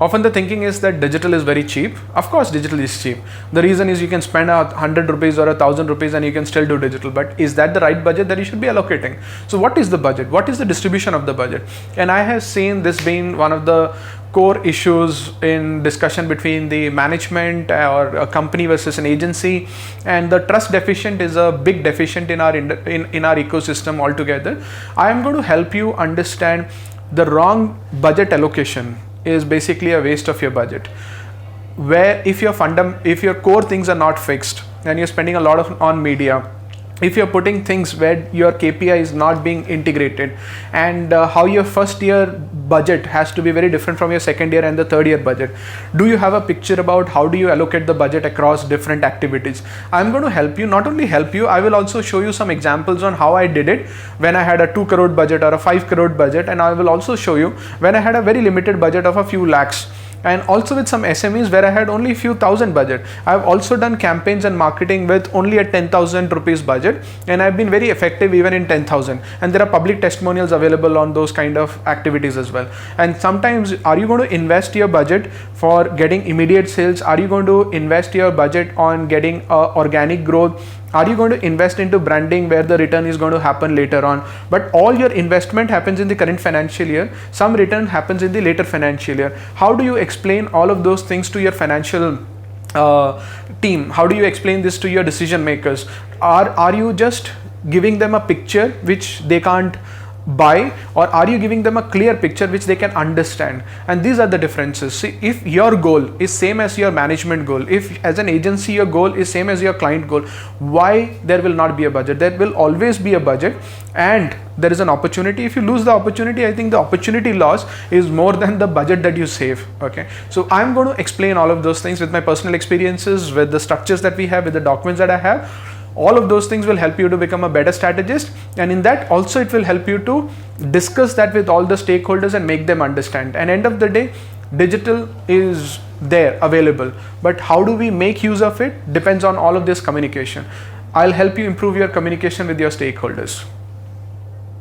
Often the thinking is that digital is very cheap. Of course, digital is cheap. The reason is you can spend 100 rupees or 1,000 rupees and you can still do digital. But is that the right budget that you should be allocating? So what is the budget? What is the distribution of the budget? And I have seen this being one of the core issues in discussion between the management or a company versus an agency, and the trust deficient is a big deficient in our ecosystem altogether. I am going to help you understand the wrong budget allocation is basically a waste of your budget, where if your core things are not fixed and you're spending a lot on media, if you're putting things where your KPI is not being integrated, and how your first year budget has to be very different from your second year and the third year budget. Do you have a picture about how do you allocate the budget across different activities? I'm going to help you, not only help you, I will also show you some examples on how I did it when I had a 2 crore budget or a 5 crore budget, and I will also show you when I had a very limited budget of a few lakhs, and also with some SMEs where I had only a few thousand budget. I've also done campaigns and marketing with only a 10,000 rupees budget, and I've been very effective even in 10,000, and there are public testimonials available on those kind of activities as well. And sometimes, are you going to invest your budget for getting immediate sales? Are you going to invest your budget on getting organic growth? Are you going to invest into branding where the return is going to happen later on? But all your investment happens in the current financial year. Some return happens in the later financial year. How do you explain all of those things to your financial team? How do you explain this to your decision makers? Are you just giving them a picture which they can't buy, or are you giving them a clear picture which they can understand? And these are the differences. See, if your goal is same as your management goal, if as an agency your goal is same as your client goal, why there will not be a budget? There will always be a budget, and there is an opportunity. If you lose the opportunity, I think the opportunity loss is more than the budget that you save. Okay, so I'm going to explain all of those things with my personal experiences, with the structures that we have, with the documents that I have. All of those things will help you to become a better strategist, and in that also it will help you to discuss that with all the stakeholders and make them understand. And end of the day, digital is there available, but how do we make use of it depends on all of this communication. I'll help you improve your communication with your stakeholders.